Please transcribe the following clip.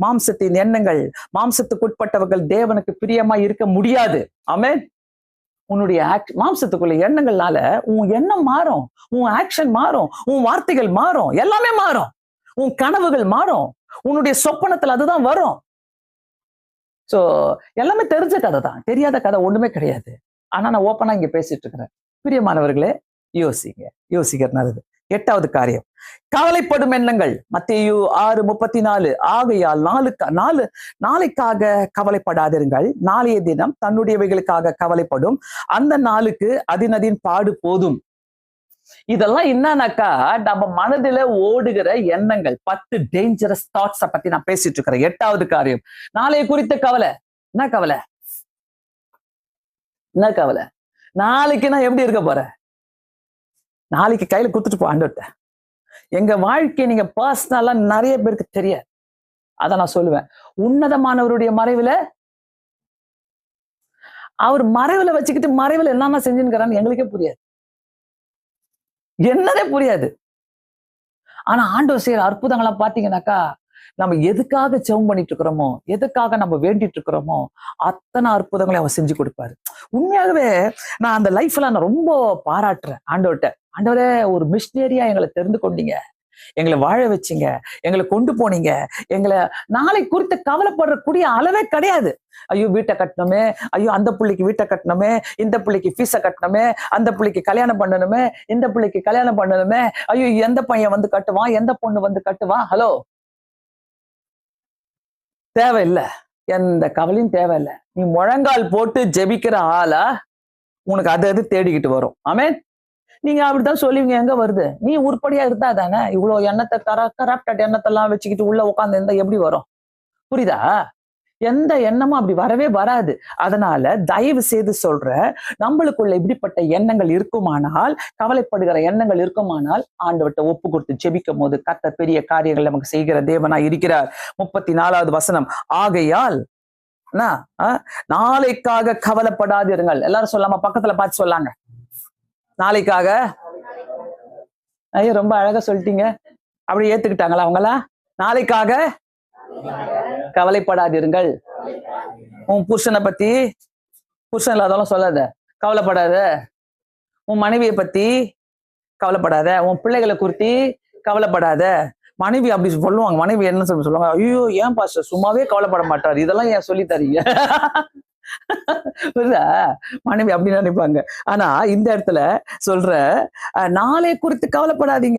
மாம்சத்தின் எண்ணங்கள், மாம்சத்துக்குட்பட்டவர்கள் தேவனுக்கு பிரியமா இருக்க முடியாது. ஆமென். உன்னுடைய மாம்சத்துக்குள்ள எண்ணங்கள்னால உன் எண்ணம் மாறும், உன் ஆக்ஷன் மாறும், உன் வார்த்தைகள் மாறும், எல்லாமே மாறும். உன் கனவுகள் மாறும், உன்னுடைய சொப்பனத்துல அதுதான் வரும். சோ எல்லாமே தெரிஞ்ச கதை தான், தெரியாத கதை ஒண்ணுமே கிடையாது. ஆனா நான் ஓப்பனா இங்க பேசிட்டு இருக்கிறேன். பிரியமானவர்களே, யோசிங்க, யோசிக்கிறது நல்லது. 8வது காரியம், கவலைப்படும் எண்ணங்கள். மத்தேயு 6:34. ஆகையால் நாளைக்காக கவலைப்படாதிருங்கள், நாளைய தினம் தன்னுடையவைகளுக்காக கவலைப்படும், அந்த நாளுக்கு அதினதின் பாடு போதும். இதெல்லாம் என்னன்னாக்கா நம்ம மனதில ஓடுகிற எண்ணங்கள். 10 டேஞ்சரஸ் தாட்ஸ பத்தி நான் பேசிட்டு இருக்கிறேன். 8வது காரியம், நாளைய குறித்த கவலை. என்ன கவலை? என்ன கவலை? நாளைக்கு நான் எப்படி இருக்க போறேன்? நாளைக்கு கையில குடுத்துட்டு போ ஆண்டவர்ட்ட. எங்க வாழ்க்கையை நீங்க பர்சனலா நிறைய பேருக்கு தெரியாது. அத நான் சொல்லுவேன். உன்னதமானவருடைய மறைவுல, அவர் மறைவுல வச்சுக்கிட்டு மறைவுல என்னென்ன செஞ்சுக்கிறான்னு எங்களுக்கே புரியாது, என்னதே புரியாது. ஆனா ஆண்டவர் செய்யற அற்புதங்களா பாத்தீங்கன்னாக்கா, நம்ம எதுக்காக ஜெபம் பண்ணிட்டு இருக்கிறோமோ, எதுக்காக நம்ம வேண்டிட்டு இருக்கிறோமோ, அத்தனை அற்புதங்களை அவர் செஞ்சு கொடுப்பாரு. உண்மையாகவே நான் அந்த லைஃப்ல நான் ரொம்ப பாராட்டுறேன் ஆண்டவர்ட்ட. ஆண்டவரே, ஒரு மிஷினரியா எங்களை தெரிந்து கொண்டீங்க, எங்களை வாழ வச்சீங்க, எங்களை கொண்டு போனீங்க, எங்களை நாளை குறித்து கவலைப்படக்கூடிய அளவே கிடையாது. ஐயோ வீட்டை கட்டணுமே, ஐயோ அந்த பிள்ளைக்கு வீட்டை கட்டணுமே, இந்த பிள்ளைக்கு ஃபீஸை கட்டணுமே, அந்த பிள்ளைக்கு கல்யாணம் பண்ணணுமே, இந்த பிள்ளைக்கு கல்யாணம் பண்ணணுமே, ஐயோ எந்த பையன் வந்து கட்டுவான், எந்த பொண்ணு வந்து கட்டுவான். ஹலோ, தேவையில்லை, எந்த கவலையும் தேவையில்லை. நீ முழங்கால் போட்டு ஜெபிக்கிற ஆளா உனக்கு அது தேடிக்கிட்டு வரும். ஆமென். நீங்க அப்படித்தான் சொல்லுவீங்க, எங்க வருது? நீ உருப்படியா இருந்தா தானே. இவ்வளவு எண்ணத்தை கராப்டட் எண்ணத்தெல்லாம் வச்சுக்கிட்டு உள்ள உட்கார்ந்து இருந்தா எப்படி வரும்? புரியுதா? எந்த எண்ணமும் அப்படி வரவே வராது. அதனால தயவு செய்து சொல்ற, நம்மளுக்குள்ள இப்படிப்பட்ட எண்ணங்கள் இருக்குமானால், கவலைப்படுகிற எண்ணங்கள் இருக்குமானால், ஆண்டவர்ட்ட ஒப்பு கொடுத்து ஜெபிக்கும் போது கர்த்தர் பெரிய காரியங்கள் நமக்கு செய்கிற தேவனா இருக்கிறார். 34வது வசனம், ஆகையால் நாளைக்காக கவலைப்படாதிருங்கள். எல்லாரும் சொல்லாம பக்கத்துல பார்த்து சொல்லாங்க, நாளைக்காக. ஐயோ ரொம்ப அழகா சொல்லிட்டீங்க. அப்படி ஏத்துக்கிட்டாங்களா அவங்களா? நாளைக்காக கவலைப்படாதிருங்கள். உன் புருஷனை பத்தி, புருஷன் இல்லாதவங்க சொல்லாத, கவலைப்படாத. உன் மனைவியை பத்தி கவலைப்படாத, உன் பிள்ளைகளை குறித்து கவலைப்படாத. மனைவி அப்படி சொல்லுவாங்க. மனைவி என்ன சொல்லுவாங்க? ஐயோ ஏன் பாஸ்டர் சும்மாவே கவலைப்பட மாட்டாரு, இதெல்லாம் ஏன் சொல்லி தரீங்க? புரியுதா? மனைவி அப்படி நினைப்பாங்க. ஆனா இந்த இடத்துல சொல்ற, நாளை குறித்து கவலைப்படாதீங்க.